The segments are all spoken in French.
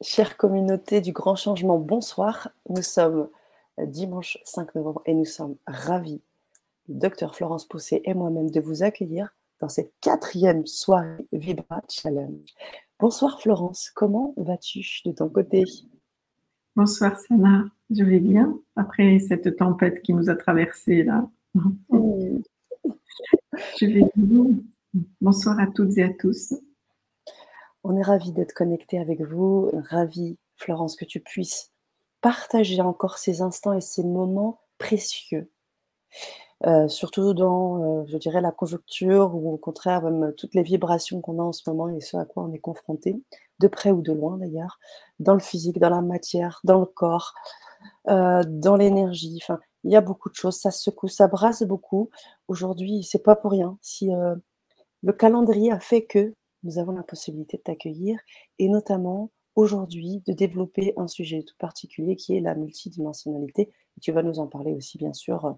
Chère communauté du Grand Changement, bonsoir. Nous sommes dimanche 5 novembre et nous sommes ravis, le docteur Florence Pousset et moi-même, de vous accueillir dans cette 4e soirée Vibra Challenge. Bonsoir Florence, comment vas-tu de ton côté? Bonsoir Sana, je vais bien après cette tempête qui nous a traversés là. Je vais bien. Bonsoir à toutes et à tous. On est ravis d'être connectés avec vous, ravis Florence que tu puisses partager encore ces instants et ces moments précieux. Surtout dans, je dirais, la conjoncture ou au contraire même toutes les vibrations qu'on a en ce moment et ce à quoi on est confronté, de près ou de loin d'ailleurs, dans le physique, dans la matière, dans le corps, dans l'énergie. Enfin, il y a beaucoup de choses, ça secoue, ça brasse beaucoup. Aujourd'hui, c'est pas pour rien si le calendrier a fait que nous avons la possibilité de t'accueillir et notamment aujourd'hui de développer un sujet tout particulier qui est la multidimensionnalité. Et tu vas nous en parler aussi bien sûr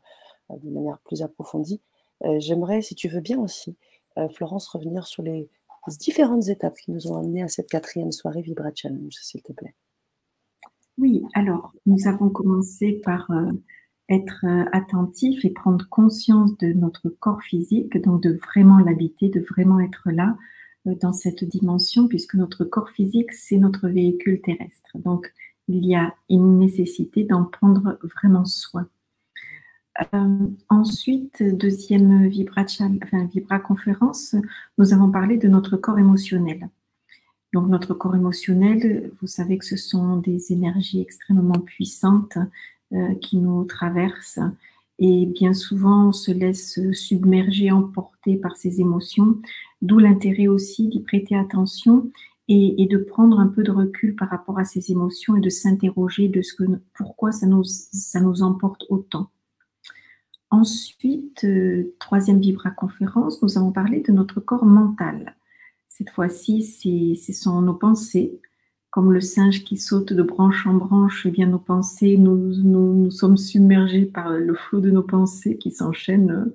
de manière plus approfondie. J'aimerais, si tu veux bien aussi, Florence, revenir sur les différentes étapes qui nous ont amenés à cette 4e soirée Vibra Challenge, s'il te plaît. Oui, alors, nous avons commencé par être attentifs et prendre conscience de notre corps physique, donc de vraiment l'habiter, de vraiment être là dans cette dimension, puisque notre corps physique, c'est notre véhicule terrestre. Donc, il y a une nécessité d'en prendre vraiment soin. Ensuite, deuxième Vibra conférence, nous avons parlé de notre corps émotionnel. Donc notre corps émotionnel, vous savez que ce sont des énergies extrêmement puissantes qui nous traversent et bien souvent on se laisse submerger, emporter par ces émotions, d'où l'intérêt aussi d'y prêter attention et de prendre un peu de recul par rapport à ces émotions et de s'interroger de pourquoi ça nous emporte autant. Ensuite, troisième Vibra conférence, nous avons parlé de notre corps mental. Cette fois-ci, ce sont nos pensées. Comme le singe qui saute de branche en branche, eh bien nos pensées, nous sommes submergés par le flot de nos pensées qui s'enchaînent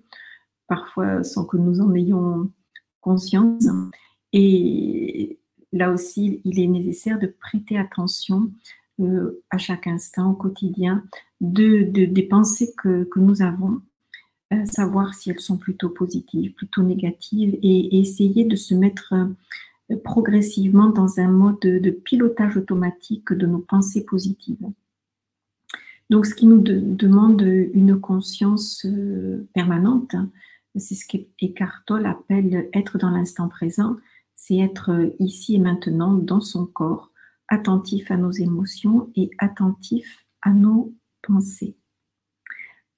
parfois sans que nous en ayons conscience. Et là aussi, il est nécessaire de prêter attention à chaque instant, au quotidien, des pensées que nous avons. Savoir si elles sont plutôt positives, plutôt négatives, et essayer de se mettre progressivement dans un mode de pilotage automatique de nos pensées positives. Donc, ce qui nous demande une conscience permanente, c'est ce qu'Eckhart Tolle appelle être dans l'instant présent, c'est être ici et maintenant dans son corps, attentif à nos émotions et attentif à nos pensées.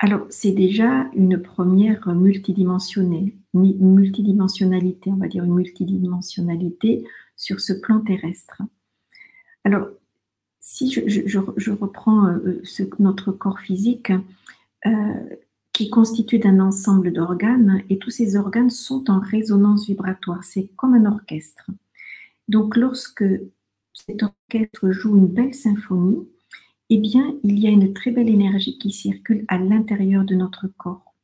Alors, c'est déjà une première multidimensionnalité, on va dire une multidimensionnalité sur ce plan terrestre. Alors, si je reprends notre corps physique, qui est constitué d'un ensemble d'organes, et tous ces organes sont en résonance vibratoire, c'est comme un orchestre. Donc, lorsque cet orchestre joue une belle symphonie, eh bien, il y a une très belle énergie qui circule à l'intérieur de notre corps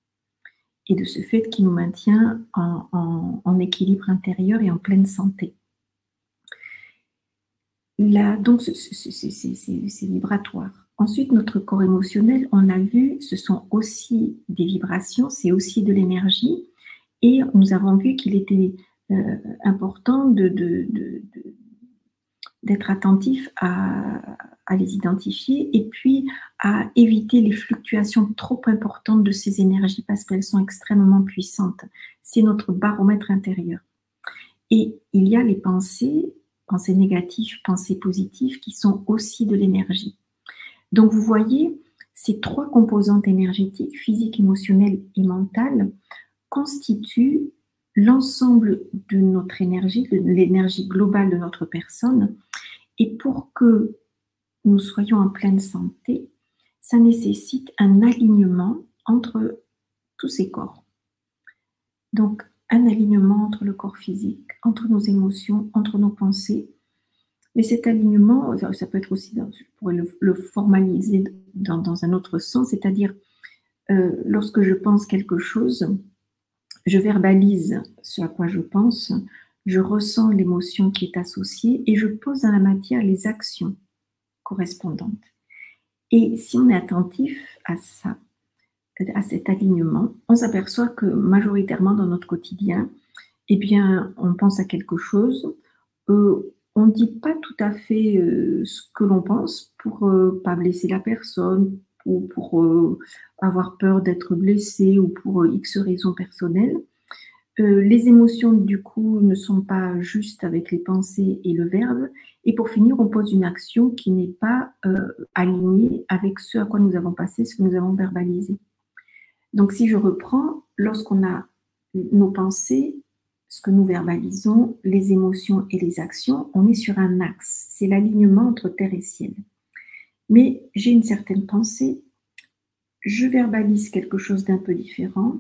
et de ce fait qui nous maintient en équilibre intérieur et en pleine santé. Là, donc, c'est vibratoire. Ensuite, notre corps émotionnel, on l'a vu, ce sont aussi des vibrations, c'est aussi de l'énergie et nous avons vu qu'il était important d'être attentif à les identifier et puis à éviter les fluctuations trop importantes de ces énergies parce qu'elles sont extrêmement puissantes. C'est notre baromètre intérieur. Et il y a les pensées négatives, pensées positives qui sont aussi de l'énergie. Donc vous voyez, ces trois composantes énergétiques, physique, émotionnelle et mentale, constituent l'ensemble de notre énergie, de l'énergie globale de notre personne. Et pour que nous soyons en pleine santé, ça nécessite un alignement entre tous ces corps. Donc, un alignement entre le corps physique, entre nos émotions, entre nos pensées. Mais cet alignement, ça peut être aussi, je pourrais le formaliser dans un autre sens, c'est-à-dire lorsque je pense quelque chose, je verbalise ce à quoi je pense, je ressens l'émotion qui est associée et je pose dans la matière les actions correspondantes. Et si on est attentif à ça, à cet alignement, on s'aperçoit que majoritairement dans notre quotidien, eh bien, on pense à quelque chose, on ne dit pas tout à fait ce que l'on pense pour pas blesser la personne ou pour avoir peur d'être blessé ou pour X raisons personnelles. Les émotions, du coup, ne sont pas justes avec les pensées et le verbe. Et pour finir, on pose une action qui n'est pas alignée avec ce à quoi nous avons passé, ce que nous avons verbalisé. Donc, si je reprends, lorsqu'on a nos pensées, ce que nous verbalisons, les émotions et les actions, on est sur un axe. C'est l'alignement entre terre et ciel. Mais j'ai une certaine pensée, je verbalise quelque chose d'un peu différent,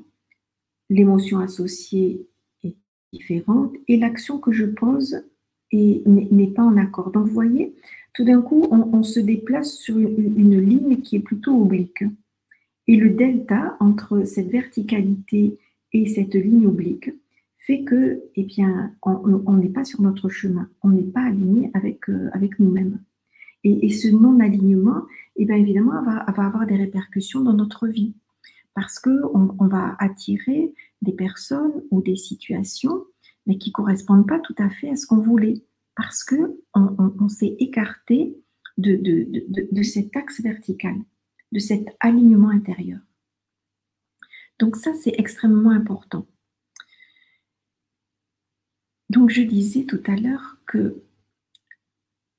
l'émotion associée est différente et l'action que je pose n'est pas en accord. Donc, vous voyez, tout d'un coup, on se déplace sur une ligne qui est plutôt oblique. Et le delta entre cette verticalité et cette ligne oblique fait que, eh bien, on n'est pas sur notre chemin, on n'est pas aligné avec nous-mêmes. Et ce non-alignement, eh bien, évidemment, va avoir des répercussions dans notre vie. Parce qu'on va attirer des personnes ou des situations, mais qui ne correspondent pas tout à fait à ce qu'on voulait. Parce qu'on s'est écarté de cet axe vertical, de cet alignement intérieur. Donc ça, c'est extrêmement important. Donc je disais tout à l'heure que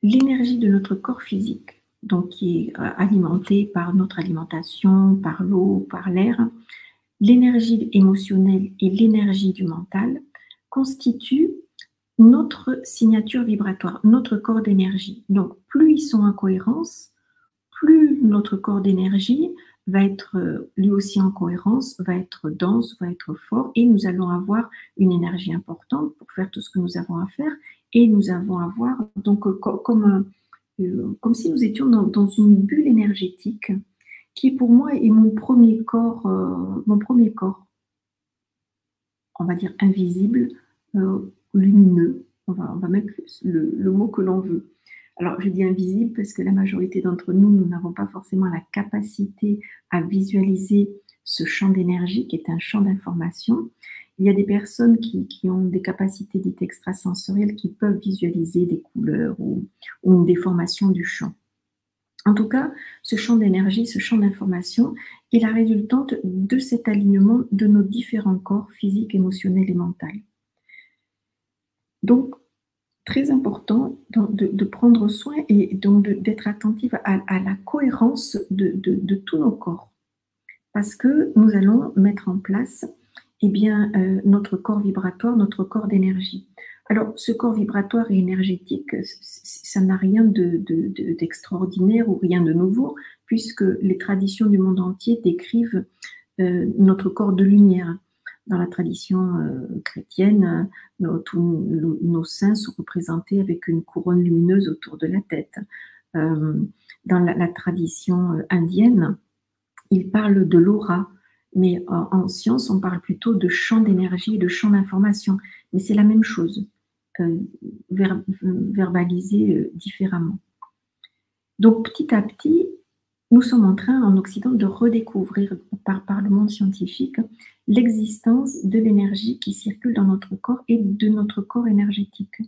l'énergie de notre corps physique, donc qui est alimentée par notre alimentation, par l'eau, par l'air, l'énergie émotionnelle et l'énergie du mental constituent notre signature vibratoire, notre corps d'énergie. Donc plus ils sont en cohérence, plus notre corps d'énergie va être lui aussi en cohérence, va être dense, va être fort, et nous allons avoir une énergie importante pour faire tout ce que nous avons à faire, et nous allons avoir, donc comme si nous étions dans une bulle énergétique, qui pour moi est mon premier corps, on va dire invisible, lumineux, on va mettre le mot que l'on veut. Alors, je dis invisible parce que la majorité d'entre nous, nous n'avons pas forcément la capacité à visualiser ce champ d'énergie qui est un champ d'information. Il y a des personnes qui ont des capacités dites extrasensorielles qui peuvent visualiser des couleurs ou une déformation du champ. En tout cas, ce champ d'énergie, ce champ d'information est la résultante de cet alignement de nos différents corps physiques, émotionnels et mentaux. Donc, très important de prendre soin et donc d'être attentive à la cohérence de tous nos corps. Parce que nous allons mettre en place notre corps vibratoire, notre corps d'énergie. Alors, ce corps vibratoire et énergétique, ça n'a rien d'extraordinaire ou rien de nouveau, puisque les traditions du monde entier décrivent notre corps de lumière. Dans la tradition chrétienne, tous nos saints sont représentés avec une couronne lumineuse autour de la tête. Dans la tradition indienne, ils parlent de l'aura, mais en science, on parle plutôt de champ d'énergie et de champ d'information. Mais c'est la même chose, verbalisé différemment. Donc, petit à petit, nous sommes en train, en Occident, de redécouvrir par le monde scientifique l'existence de l'énergie qui circule dans notre corps et de notre corps énergétique,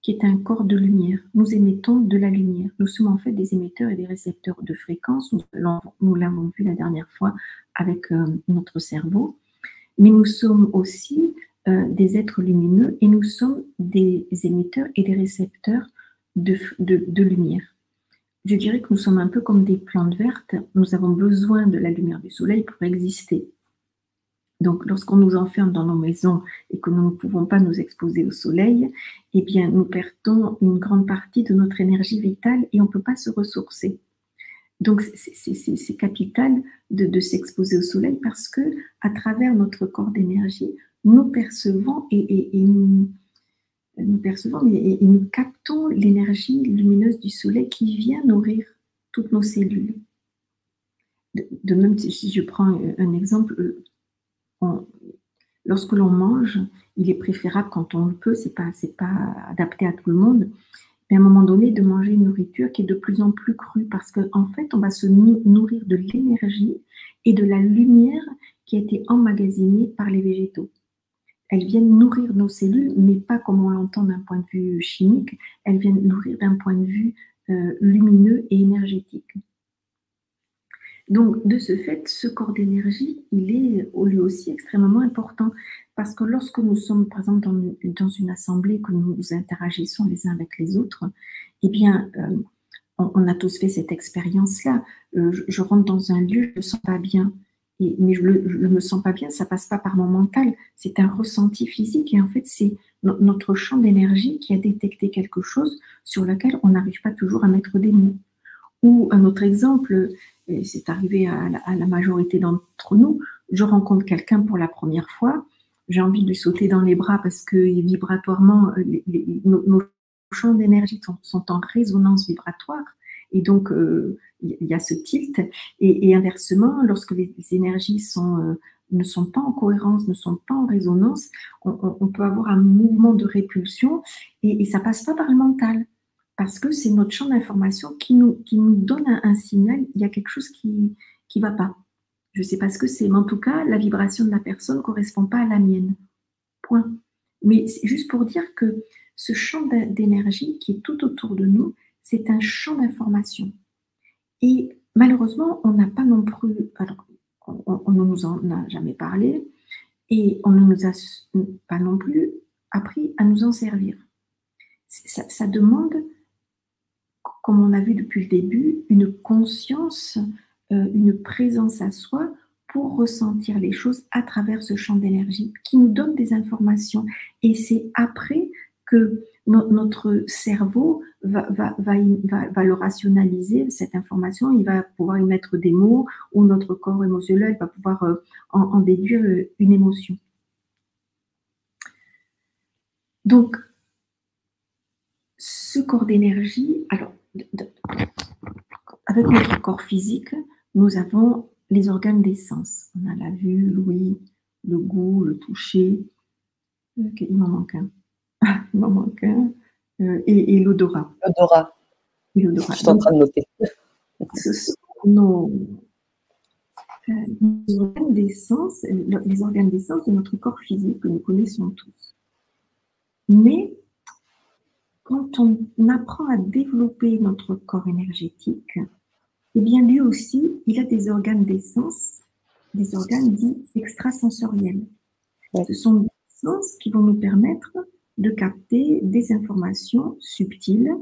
qui est un corps de lumière. Nous émettons de la lumière. Nous sommes en fait des émetteurs et des récepteurs de fréquences. Nous l'avons vu la dernière fois avec notre cerveau. Mais nous sommes aussi des êtres lumineux et nous sommes des émetteurs et des récepteurs de lumière. Je dirais que nous sommes un peu comme des plantes vertes. Nous avons besoin de la lumière du soleil pour exister. Donc, lorsqu'on nous enferme dans nos maisons et que nous ne pouvons pas nous exposer au soleil, eh bien, nous perdons une grande partie de notre énergie vitale et on ne peut pas se ressourcer. Donc, c'est capital de s'exposer au soleil parce que, à travers notre corps d'énergie, nous percevons et nous captons l'énergie lumineuse du soleil qui vient nourrir toutes nos cellules. De même, si je prends un exemple, lorsque l'on mange, il est préférable quand on le peut, c'est pas adapté à tout le monde, mais à un moment donné, de manger une nourriture qui est de plus en plus crue, parce qu'en fait, on va se nourrir de l'énergie et de la lumière qui a été emmagasinée par les végétaux. Elles viennent nourrir nos cellules, mais pas comme on l'entend d'un point de vue chimique, elles viennent nourrir d'un point de vue lumineux et énergétique. Donc, de ce fait, ce corps d'énergie, il est lui aussi extrêmement important, parce que lorsque nous sommes, par exemple, dans une assemblée, que nous interagissons les uns avec les autres, eh bien, on a tous fait cette expérience-là. Je rentre dans un lieu, je ne me sens pas bien, mais je ne me sens pas bien, ça ne passe pas par mon mental, c'est un ressenti physique, et en fait, c'est notre champ d'énergie qui a détecté quelque chose sur lequel on n'arrive pas toujours à mettre des mots. Ou un autre exemple, et c'est arrivé à la majorité d'entre nous, je rencontre quelqu'un pour la première fois, j'ai envie de lui sauter dans les bras parce que vibratoirement, nos champs d'énergie sont en résonance vibratoire, et donc il y a ce tilt, et inversement, lorsque les énergies ne sont pas en cohérence, ne sont pas en résonance, on peut avoir un mouvement de répulsion, et ça passe pas par le mental. Parce que c'est notre champ d'information qui nous donne un signal, il y a quelque chose qui ne va pas. Je ne sais pas ce que c'est, mais en tout cas, la vibration de la personne ne correspond pas à la mienne. Point. Mais c'est juste pour dire que ce champ d'énergie qui est tout autour de nous, c'est un champ d'information. Et malheureusement, on n'a pas non plus, alors, on ne nous en a jamais parlé, et on ne nous a pas non plus appris à nous en servir. Ça demande, comme on a vu depuis le début, une conscience, une présence à soi pour ressentir les choses à travers ce champ d'énergie qui nous donne des informations. Et c'est après que notre cerveau va le rationaliser, cette information, il va pouvoir y mettre des mots, ou notre corps émotionnel va pouvoir en déduire une émotion. Donc, ce corps d'énergie, alors, avec notre corps physique, nous avons les organes des sens. On a la vue, l'ouïe, le goût, le toucher. Okay, il m'en manque un. Il m'en manque un. Et l'odorat. L'odorat. Je suis en train de noter. Ce sont nos organes des sens, les organes des sens de notre corps physique que nous connaissons tous. Mais quand on apprend à développer notre corps énergétique, eh bien lui aussi, il a des organes d'essence, des organes dits extrasensoriels. Ce sont des sens qui vont nous permettre de capter des informations subtiles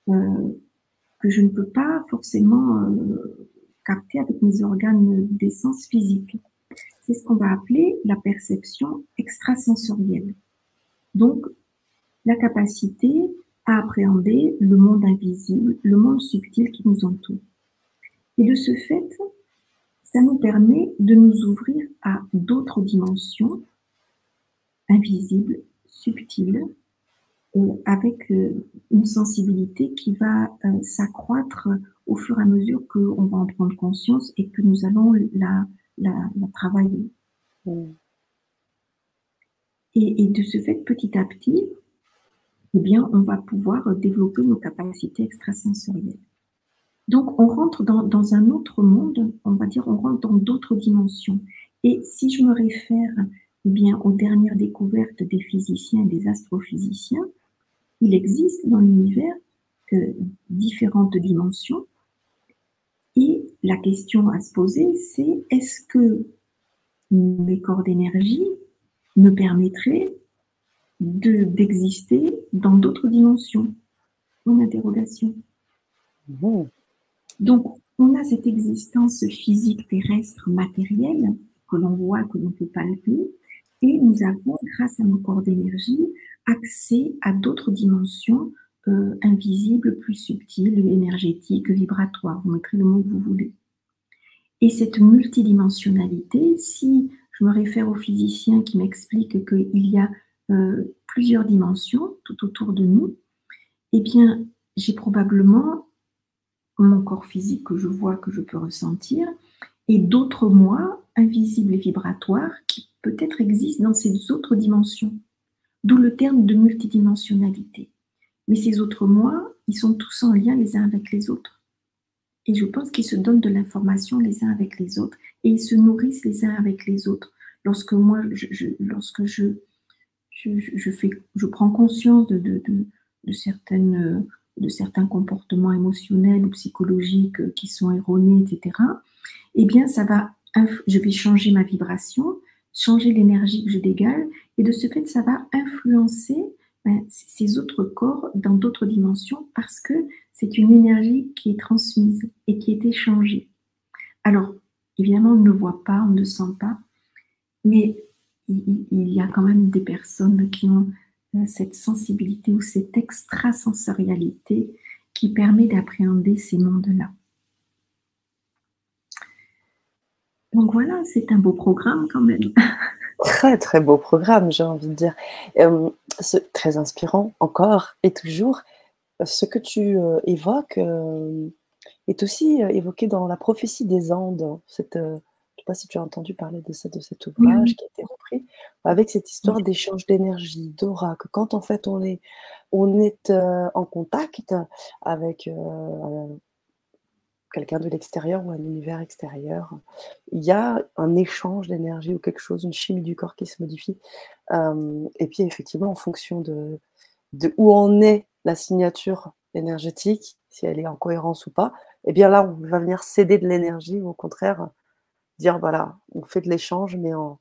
que je ne peux pas forcément capter avec mes organes d'essence physiques. C'est ce qu'on va appeler la perception extrasensorielle. Donc, la capacité à appréhender le monde invisible, le monde subtil qui nous entoure. Et de ce fait, ça nous permet de nous ouvrir à d'autres dimensions invisibles, subtiles, avec une sensibilité qui va s'accroître au fur et à mesure qu'on va en prendre conscience et que nous allons la travailler. Et de ce fait, petit à petit, eh bien, on va pouvoir développer nos capacités extrasensorielles. Donc, on rentre dans un autre monde, on va dire, on rentre dans d'autres dimensions. Et si je me réfère eh bien, aux dernières découvertes des physiciens et des astrophysiciens, il existe dans l'univers différentes dimensions. Et la question à se poser, c'est est-ce que mes corps d'énergie me permettraient d'exister dans d'autres dimensions? Une interrogation. Donc, on a cette existence physique terrestre matérielle que l'on voit, que l'on peut palper, et nous avons, grâce à nos corps d'énergie, accès à d'autres dimensions invisibles, plus subtiles, énergétiques, vibratoires. Vous mettrez le mot que vous voulez. Et cette multidimensionnalité, si je me réfère aux physiciens qui m'expliquent qu'il y a plusieurs dimensions tout autour de nous, eh bien, j'ai probablement mon corps physique que je vois, que je peux ressentir, et d'autres moi invisibles et vibratoires qui peut-être existent dans ces autres dimensions. D'où le terme de multidimensionnalité. Mais ces autres moi, ils sont tous en lien les uns avec les autres. Et je pense qu'ils se donnent de l'information les uns avec les autres et ils se nourrissent les uns avec les autres. Lorsque moi, lorsque je prends conscience de certains comportements émotionnels ou psychologiques qui sont erronés, etc., eh bien, je vais changer ma vibration, changer l'énergie que je dégage, et de ce fait, ça va influencer ces autres corps dans d'autres dimensions parce que c'est une énergie qui est transmise et qui est échangée. Alors, évidemment, on ne le voit pas, on ne le sent pas, mais il y a quand même des personnes qui ont cette sensibilité ou cette extrasensorialité qui permet d'appréhender ces mondes-là. Donc voilà, c'est un beau programme quand même. Très, très beau programme, j'ai envie de dire. C'est très inspirant encore et toujours. Ce que tu évoques est aussi évoqué dans la prophétie des Andes. Je ne sais pas si tu as entendu parler de cet ouvrage Oui. qui a été repris, avec cette histoire d'échange d'énergie, d'aura, que quand en fait on est en contact avec quelqu'un de l'extérieur ou un univers extérieur, il y a un échange d'énergie ou quelque chose, une chimie du corps qui se modifie. Et puis effectivement, en fonction de où en est la signature énergétique, si elle est en cohérence ou pas, et bien là, on va venir céder de l'énergie ou au contraire dire voilà, on fait de l'échange, mais en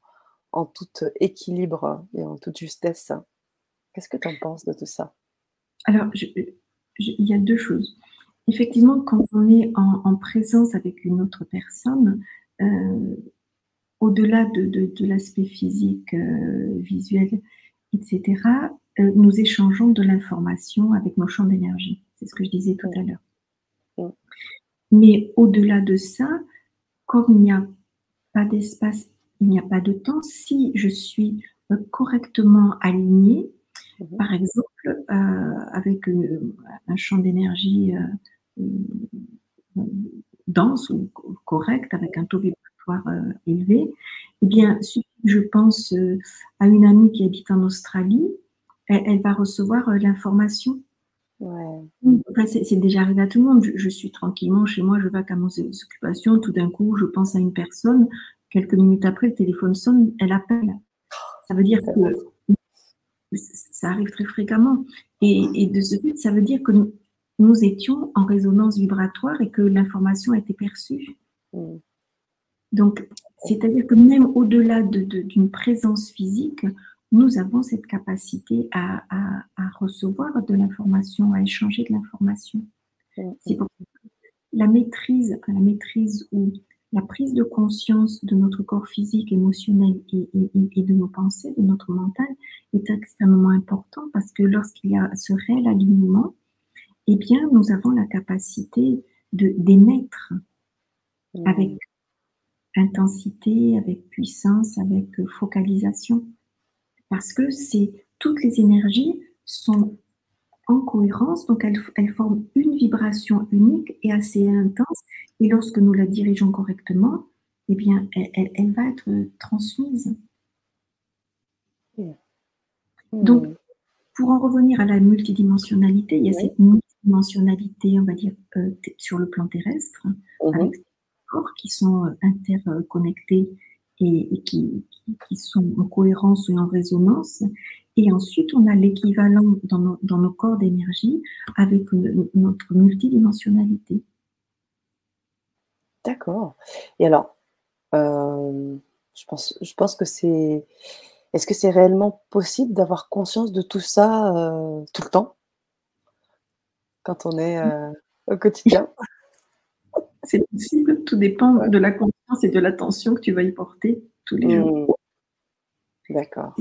tout équilibre et en toute justesse. Qu'est-ce que tu en penses de tout ça? Alors, il y a deux choses. Effectivement, quand on est en présence avec une autre personne, au-delà de l'aspect physique, visuel, etc., nous échangeons de l'information avec nos champs d'énergie. C'est ce que je disais tout à l'heure. Mmh. Mais au-delà de ça, comme il n'y a pas d'espace, il n'y a pas de temps, si je suis correctement alignée, par exemple, avec un champ d'énergie dense ou correct, avec un taux vibratoire élevé, eh bien, si je pense à une amie qui habite en Australie, elle va recevoir l'information. Ouais. Enfin, c'est déjà arrivé à tout le monde. Je suis tranquillement chez moi, je vais à mes occupations, tout d'un coup, je pense à une personne, quelques minutes après, le téléphone sonne, elle appelle. Ça veut dire que ça arrive très fréquemment. Et de ce fait, ça veut dire que nous étions en résonance vibratoire et que l'information a été perçue. Mmh. Donc, c'est-à-dire que même au-delà d'une présence physique, nous avons cette capacité à recevoir de l'information, à échanger de l'information. C'est pour ça que la maîtrise ou la prise de conscience de notre corps physique, émotionnel et de nos pensées, de notre mental, est extrêmement important parce que lorsqu'il y a ce réel alignement, eh bien, nous avons la capacité d'émettre avec intensité, avec puissance, avec focalisation. Parce que toutes les énergies sont en cohérence, donc elles forment une vibration unique et assez intense. Et lorsque nous la dirigeons correctement, eh bien, elle va être transmise. Donc, pour en revenir à la multidimensionnalité, il y a cette multidimensionnalité, on va dire, sur le plan terrestre, avec des corps qui sont interconnectés et qui sont en cohérence et en résonance. Et ensuite, on a l'équivalent dans nos corps d'énergie avec notre multidimensionnalité. D'accord. Et alors, je pense que c'est... Est-ce que c'est réellement possible d'avoir conscience de tout ça tout le temps, quand on est au quotidien? C'est possible, tout dépend de la conscience et de l'attention que tu vas y porter tous les jours. D'accord.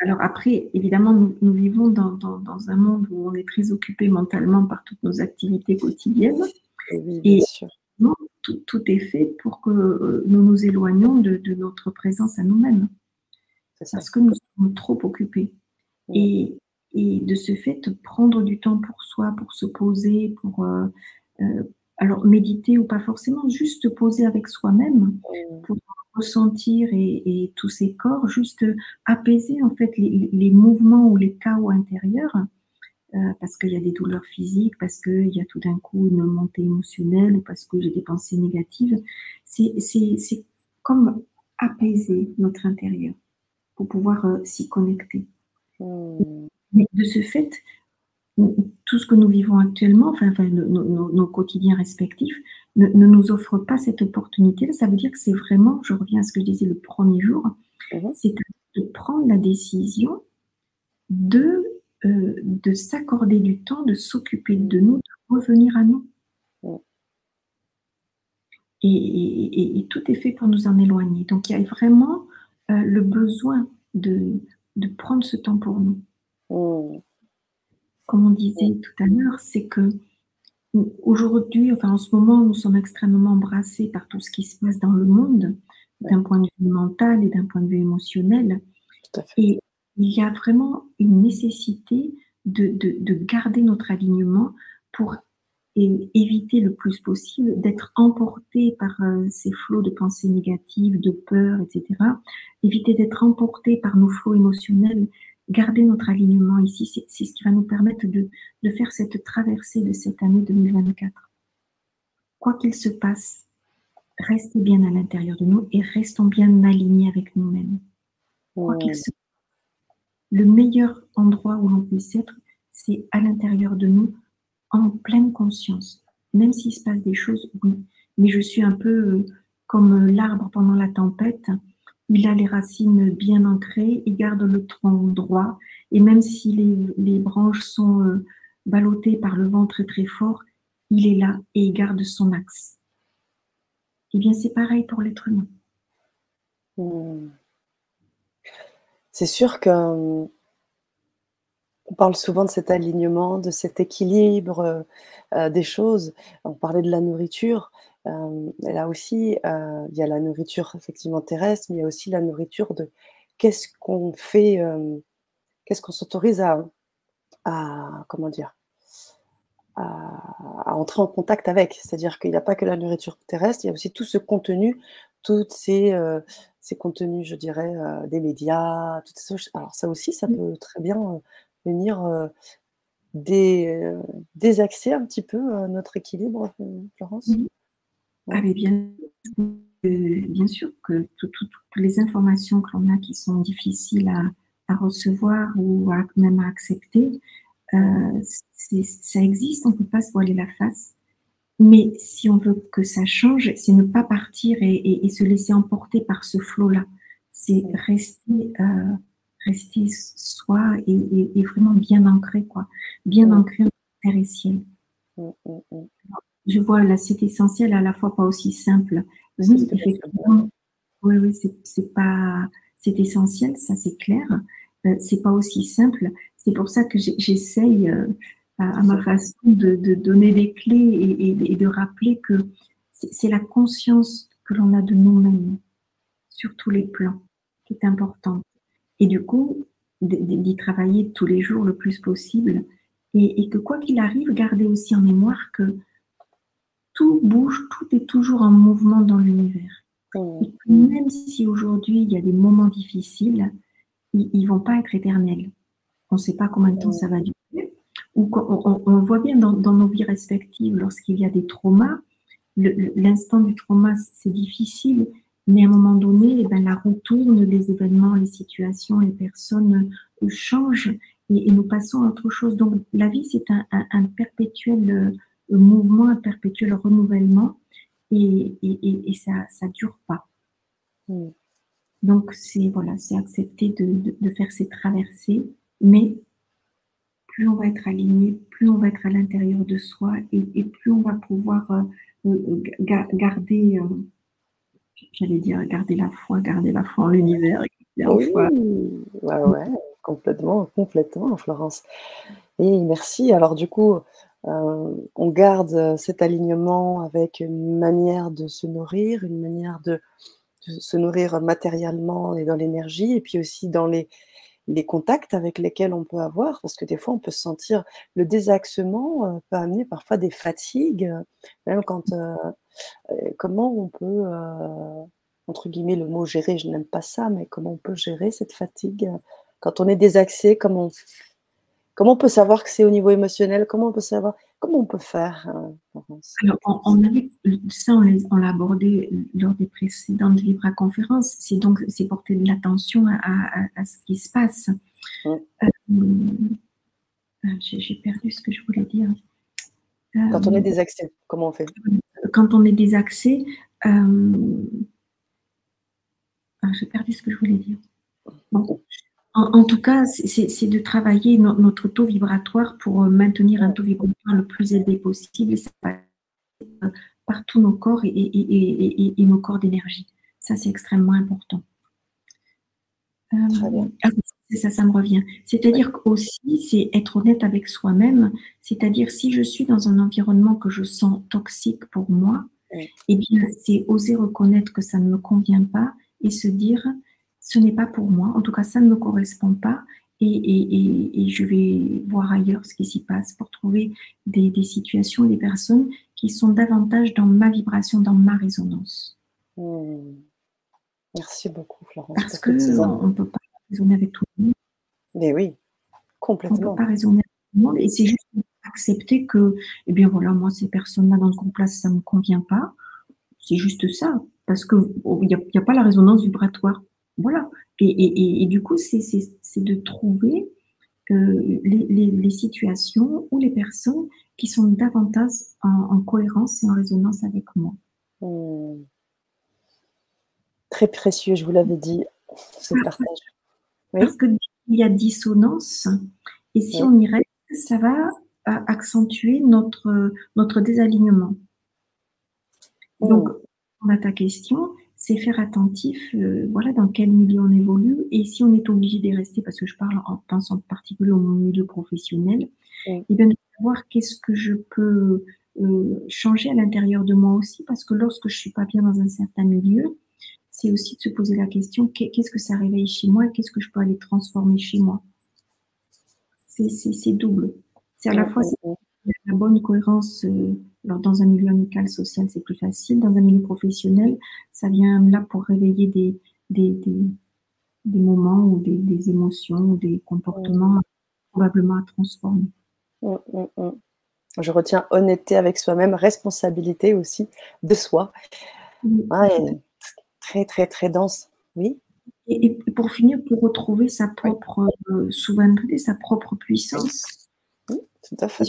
Alors après, évidemment, nous vivons dans un monde où on est très occupé mentalement par toutes nos activités quotidiennes. Oui, bien sûr. Tout est fait pour que nous nous éloignions de notre présence à nous-mêmes. Parce que nous sommes trop occupés. Et de ce fait, prendre du temps pour soi, pour se poser, alors méditer ou pas forcément, juste se poser avec soi-même, pour ressentir et tous ces corps, juste apaiser en fait les mouvements ou les chaos intérieurs, parce qu'il y a des douleurs physiques, parce qu'il y a tout d'un coup une montée émotionnelle, ou parce que j'ai des pensées négatives. C'est comme apaiser notre intérieur pour pouvoir s'y connecter. Mmh. Mais de ce fait, tout ce que nous vivons actuellement, nos quotidiens respectifs, ne nous offrent pas cette opportunité. Ça veut dire que c'est vraiment, je reviens à ce que je disais le premier jour, Mmh. c'est de prendre la décision de, de s'accorder du temps, de s'occuper de nous, de revenir à nous. Mmh. Et tout est fait pour nous en éloigner. Donc il y a vraiment le besoin de prendre ce temps pour nous. Mmh. Comme on Mmh. disait tout à l'heure, c'est que aujourd'hui, enfin en ce moment, nous sommes extrêmement embrassés par tout ce qui se passe dans le monde, Ouais, d'un point de vue mental et d'un point de vue émotionnel. tout à fait. Et il y a vraiment une nécessité de garder notre alignement pour éviter le plus possible d'être emporté par ces flots de pensées négatives, de peur, etc. Éviter d'être emporté par nos flots émotionnels, garder notre alignement ici, c'est ce qui va nous permettre de faire cette traversée de cette année 2024. Quoi qu'il se passe, restez bien à l'intérieur de nous et restons bien alignés avec nous-mêmes. Quoi qu'il Mmh. se Le meilleur endroit où l'on puisse être, c'est à l'intérieur de nous, en pleine conscience. Même s'il se passe des choses, oui, mais je suis un peu comme l'arbre pendant la tempête. Il a les racines bien ancrées, il garde le tronc droit, et même si les branches sont ballottées par le vent très très fort, il est là et il garde son axe. Eh bien, c'est pareil pour l'être humain. Mmh. C'est sûr que, on parle souvent de cet alignement, de cet équilibre, des choses. On parlait de la nourriture, et là aussi, il y a la nourriture effectivement terrestre, mais il y a aussi la nourriture de qu'est-ce qu'on fait, qu'est-ce qu'on s'autorise à comment dire? À entrer en contact avec. C'est-à-dire qu'il n'y a pas que la nourriture terrestre, il y a aussi tout ce contenu, toutes ces contenus, je dirais, des médias, toutes ces choses. Alors ça aussi, ça peut très bien, venir, dé désaxer un petit peu, notre équilibre, Florence? Mhm. Ah Ouais. mais bien sûr que toutes les informations que l'on a qui sont difficiles à recevoir ou même à accepter, Mmh. ça existe, on ne peut pas se voiler la face. Mais si on veut que ça change, c'est ne pas partir et se laisser emporter par ce flot-là. C'est Mmh. rester soi et vraiment bien ancré, quoi. Bien Mmh. ancré en terre et ciel. Mmh. Mmh. Mmh. Je vois là, c'est essentiel, à la fois pas aussi simple. C'est ce Oui, que j'essaie de dire. effectivement, oui, oui, c'est pas, c'est essentiel, ça c'est clair. C'est pas aussi simple. C'est pour ça que j'essaye De à ma faire. façon de donner les clés et de rappeler que c'est la conscience que l'on a de nous-mêmes sur tous les plans qui est importante. Et du coup, d'y travailler tous les jours le plus possible et que quoi qu'il arrive, garder aussi en mémoire que tout bouge, tout est toujours en mouvement dans l'univers. Mmh. Et que même si aujourd'hui il y a des moments difficiles, ils vont pas être éternels. On ne sait pas combien de temps Mmh. ça va durer. Ou on voit bien dans nos vies respectives, lorsqu'il y a des traumas, l'instant du trauma, c'est difficile, mais à un moment donné, eh ben, la roue tourne, les événements, les situations, les personnes changent et nous passons à autre chose. Donc la vie, c'est un perpétuel mouvement, un perpétuel renouvellement et ça dure pas. Mmh. Donc c'est voilà, c'est accepter de faire ces traversées, mais plus on va être aligné, plus on va être à l'intérieur de soi et plus on va pouvoir garder, j'allais dire garder la foi en l'univers, garder en Oui, foi. ouais, ouais, complètement, complètement, Florence. Et merci. Alors du coup, on garde, cet alignement avec une manière de se nourrir, une manière de se nourrir matériellement et dans l'énergie et puis aussi dans les contacts avec lesquels on peut avoir. Parce que des fois, on peut se sentir le désaxement, peut amener parfois des fatigues, même quand, comment on peut, entre guillemets, le mot «gérer», je n'aime pas ça, mais comment on peut gérer cette fatigue, quand on est désaxé? Comment on peut savoir que c'est au niveau émotionnel? Comment on peut faire, Florence? Alors, on avait ça, on l'a abordé lors des précédentes Vibra-conférences. C'est porter de l'attention à ce qui se passe. Mmh. J'ai perdu ce que je voulais dire. Quand on est désaxé, comment on fait? Quand on est désaxé, j'ai perdu ce que je voulais dire. Bon. En tout cas, c'est de travailler notre taux vibratoire pour maintenir un taux vibratoire le plus élevé possible. Et ça passe par tous nos corps et nos corps d'énergie. Ça, c'est extrêmement important. Très bien. Ça me revient. C'est-à-dire qu'aussi, c'est être honnête avec soi-même. C'est-à-dire, si je suis dans un environnement que je sens toxique pour moi, eh bien, c'est oser reconnaître que ça ne me convient pas et se dire, ce n'est pas pour moi. En tout cas, ça ne me correspond pas. Et je vais voir ailleurs ce qui s'y passe pour trouver des situations, des personnes qui sont davantage dans ma vibration, dans ma résonance. Merci beaucoup, Florence. Parce qu'on ne peut pas raisonner avec tout le monde. Mais oui, complètement. On ne peut pas raisonner avec tout le monde. Et c'est juste accepter que, eh bien voilà, moi, ces personnes-là dans ce groupe-là, ça ne me convient pas. C'est juste ça. Parce qu'il n'y a pas la résonance vibratoire. Voilà. Et du coup, c'est de trouver les situations ou les personnes qui sont davantage en cohérence et en résonance avec moi. Très précieux, je vous l'avais dit, ce partage. Oui. Parce qu'il y a dissonance, et si on y reste, ça va accentuer notre désalignement. Donc, on a ta question, c'est faire attentif, voilà, dans quel milieu on évolue, et si on est obligé d'y rester, parce que je parle en pensant en particulier au milieu professionnel, et bien de savoir qu'est-ce que je peux changer à l'intérieur de moi aussi, parce que lorsque je suis pas bien dans un certain milieu, c'est aussi de se poser la question, qu'est-ce que ça réveille chez moi et qu'est-ce que je peux aller transformer chez moi. C'est double. C'est à la fois la bonne cohérence. Alors dans un milieu amical, social, c'est plus facile. Dans un milieu professionnel, ça vient là pour réveiller des moments ou des émotions ou des comportements probablement à transformer. Je retiens honnêteté avec soi-même, responsabilité aussi de soi. Très, très, très dense. Oui. Et pour finir, pour retrouver sa propre souveraineté, sa propre puissance. Oui, tout à fait.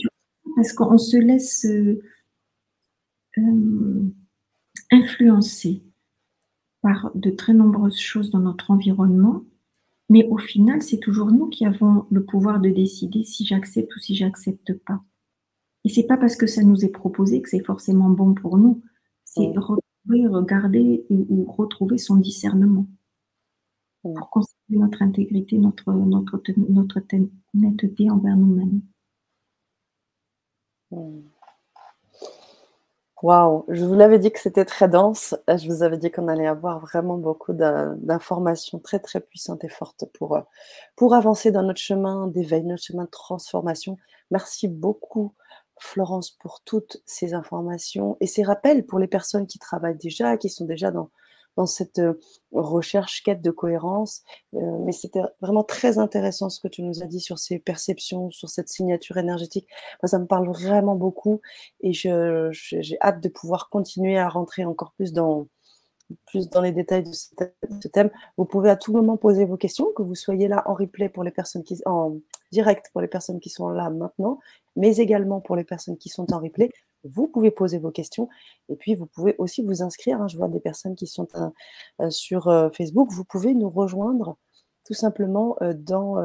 Parce qu'on se laisse influencer par de très nombreuses choses dans notre environnement, mais au final, c'est toujours nous qui avons le pouvoir de décider si j'accepte ou si j'accepte pas. Et c'est pas parce que ça nous est proposé que c'est forcément bon pour nous. C'est retrouver, regarder ou retrouver son discernement pour conserver notre intégrité, notre honnêteté envers nous-mêmes. Waouh, je vous l'avais dit que c'était très dense. Je vous avais dit qu'on allait avoir vraiment beaucoup d'informations très, très puissantes et fortes pour avancer dans notre chemin d'éveil, notre chemin de transformation. Merci beaucoup, Florence, pour toutes ces informations et ces rappels pour les personnes qui travaillent déjà, qui sont déjà dans cette recherche, quête de cohérence. Mais c'était vraiment très intéressant ce que tu nous as dit sur ces perceptions, sur cette signature énergétique. Moi, ça me parle vraiment beaucoup et j'ai hâte de pouvoir continuer à rentrer encore plus dans les détails de ce thème. Vous pouvez à tout moment poser vos questions, que vous soyez là en replay pour les personnes en direct pour les personnes qui sont là maintenant, mais également pour les personnes qui sont en replay. Vous pouvez poser vos questions et puis vous pouvez aussi vous inscrire. Je vois des personnes qui sont sur Facebook. Vous pouvez nous rejoindre tout simplement dans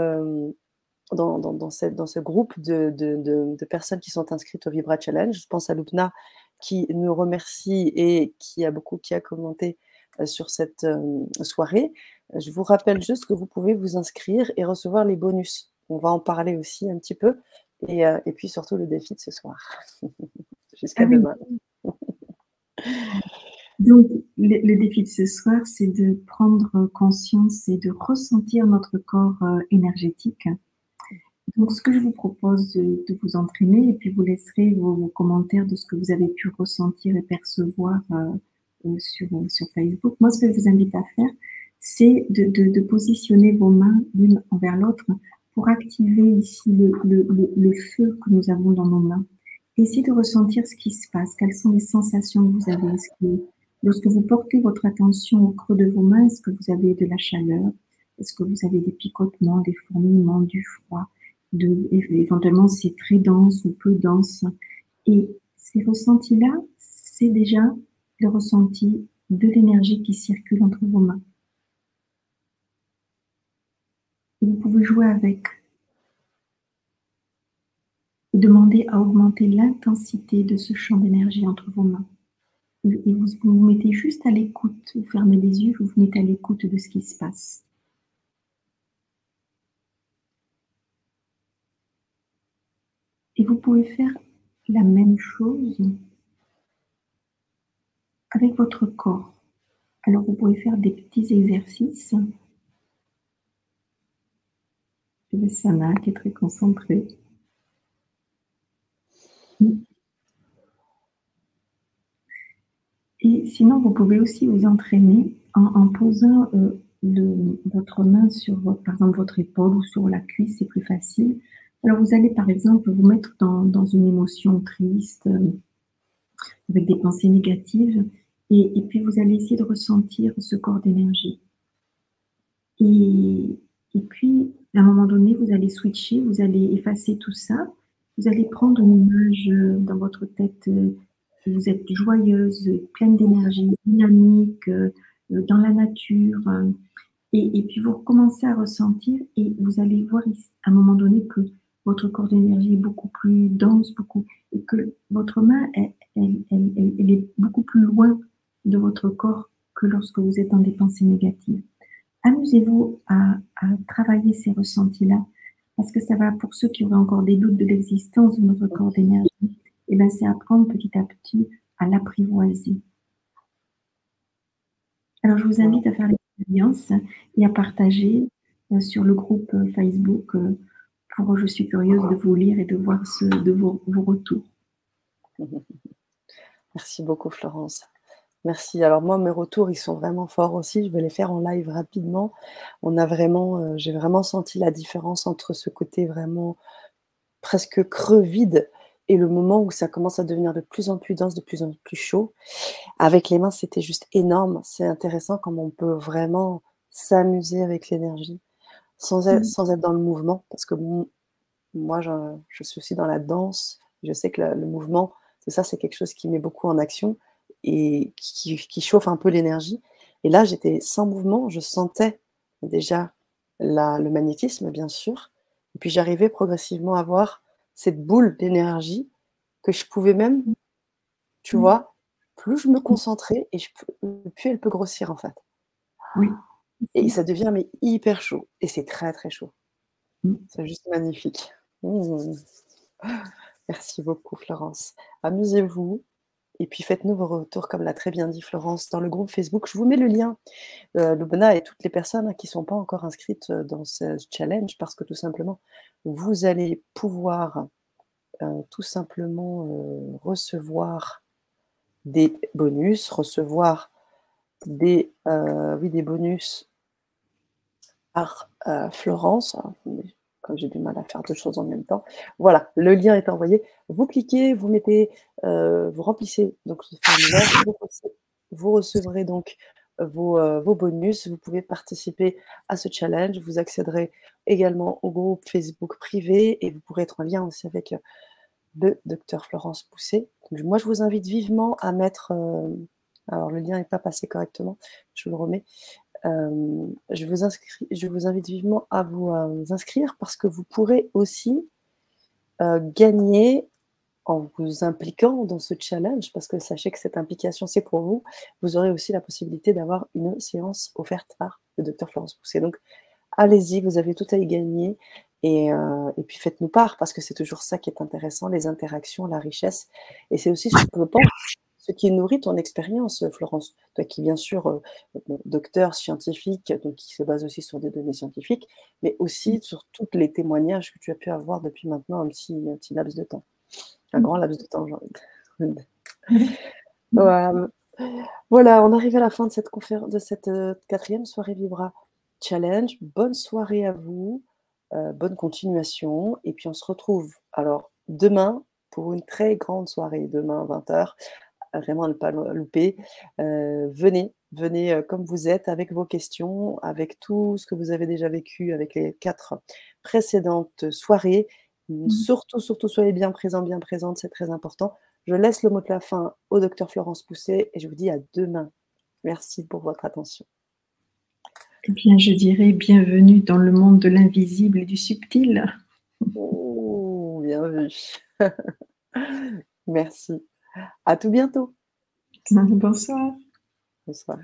ce groupe de personnes qui sont inscrites au Vibra Challenge. Je pense à Lupna qui nous remercie et qui a commenté sur cette soirée. Je vous rappelle juste que vous pouvez vous inscrire et recevoir les bonus. On va en parler aussi un petit peu. Et puis surtout le défi de ce soir. Jusqu'à demain. Donc, le défi de ce soir, c'est de prendre conscience et de ressentir notre corps énergétique. Donc, ce que je vous propose de vous entraîner, et puis vous laisserez vos commentaires de ce que vous avez pu ressentir et percevoir sur Facebook. Moi, ce que je vous invite à faire, c'est de positionner vos mains l'une envers l'autre pour activer ici le feu que nous avons dans nos mains. Essayez de ressentir ce qui se passe, quelles sont les sensations que vous avez. Est-ce que, lorsque vous portez votre attention au creux de vos mains, est-ce que vous avez de la chaleur? Est-ce que vous avez des picotements, des fourmillements, du froid? Éventuellement, c'est très dense ou peu dense. Et ces ressentis-là, c'est déjà le ressenti de l'énergie qui circule entre vos mains. Et vous pouvez jouer avec. Et demander à augmenter l'intensité de ce champ d'énergie entre vos mains. Et vous vous mettez juste à l'écoute, vous fermez les yeux, vous vous mettez à l'écoute de ce qui se passe. Et vous pouvez faire la même chose avec votre corps. Alors vous pouvez faire des petits exercices. Le Sana qui est très concentré. Et sinon, vous pouvez aussi vous entraîner en posant votre main sur, par exemple, votre épaule ou sur la cuisse, c'est plus facile. Alors, vous allez, par exemple, vous mettre dans une émotion triste, avec des pensées négatives, et puis vous allez essayer de ressentir ce corps d'énergie. Et puis, à un moment donné, vous allez switcher, vous allez effacer tout ça, vous allez prendre une image dans votre tête, vous êtes joyeuse, pleine d'énergie, dynamique, dans la nature, et puis vous recommencez à ressentir, et vous allez voir à un moment donné que votre corps d'énergie est beaucoup plus dense, et que votre main, elle est beaucoup plus loin de votre corps que lorsque vous êtes dans des pensées négatives. Amusez-vous à travailler ces ressentis-là, parce que ça va, pour ceux qui auraient encore des doutes de l'existence de notre corps d'énergie, et bien c'est apprendre petit à petit à l'apprivoiser. Alors je vous invite à faire l'expérience et à partager sur le groupe Facebook pour je suis curieuse de vous lire et de voir vos retours. Merci beaucoup Florence. Merci. Alors moi, mes retours, ils sont vraiment forts aussi. Je vais les faire en live rapidement. On a vraiment, j'ai vraiment senti la différence entre ce côté vraiment presque creux, vide, et le moment où ça commence à devenir de plus en plus dense, de plus en plus chaud. Avec les mains, c'était juste énorme. C'est intéressant comment on peut vraiment s'amuser avec l'énergie sans être dans le mouvement, parce que moi, je suis aussi dans la danse. Je sais que le mouvement, c'est ça, c'est quelque chose qui met beaucoup en action et qui chauffe un peu l'énergie. Et là, j'étais sans mouvement, je sentais déjà le magnétisme, bien sûr. Et puis j'arrivais progressivement à voir cette boule d'énergie que je pouvais même, tu vois, plus je me concentrais, et plus elle peut grossir, en fait. Oui. Et ça devient mais hyper chaud. Et c'est très, très chaud. C'est juste magnifique. Merci beaucoup, Florence. Amusez-vous. Et puis faites-nous vos retours, comme l'a très bien dit Florence, dans le groupe Facebook. Je vous mets le lien, Lubna, et toutes les personnes qui ne sont pas encore inscrites dans ce challenge, parce que tout simplement, vous allez pouvoir tout simplement recevoir des bonus, recevoir des bonus par Florence. Comme j'ai du mal à faire deux choses en même temps. Voilà, le lien est envoyé. Vous cliquez, vous mettez, vous remplissez donc ce formulaire, vous recevrez donc vos bonus. Vous pouvez participer à ce challenge. Vous accéderez également au groupe Facebook privé, et vous pourrez être en lien aussi avec le docteur Florence Pousset. Donc, moi, je vous invite vivement à mettre... alors, le lien n'est pas passé correctement, je vous le remets. Je vous invite vivement à vous inscrire, parce que vous pourrez aussi gagner en vous impliquant dans ce challenge, parce que sachez que cette implication, c'est pour vous. Vous aurez aussi la possibilité d'avoir une séance offerte par le docteur Florence Pousset. Donc, allez-y, vous avez tout à y gagner. Et puis faites-nous part, parce que c'est toujours ça qui est intéressant, les interactions, la richesse. Et c'est aussi ce qui nourrit ton expérience, Florence. Toi qui, bien sûr, docteur scientifique, donc qui se base aussi sur des données scientifiques, mais aussi sur tous les témoignages que tu as pu avoir depuis maintenant un petit laps de temps. Un grand laps de temps, genre. Voilà. Voilà, on arrive à la fin de cette conférence, de cette 4e soirée Vibra Challenge. Bonne soirée à vous, bonne continuation et puis on se retrouve alors demain pour une très grande soirée, demain 20h, vraiment à ne pas louper. Venez, comme vous êtes avec vos questions, avec tout ce que vous avez déjà vécu avec les 4 précédentes soirées. Mmh. Surtout, surtout soyez bien présents, bien présentes, c'est très important. Je laisse le mot de la fin au docteur Florence Pousset et je vous dis à demain. Merci pour votre attention. Eh bien, je dirais bienvenue dans le monde de l'invisible et du subtil. Oh, bien vu. Merci. À tout bientôt. Bonsoir. Bonsoir.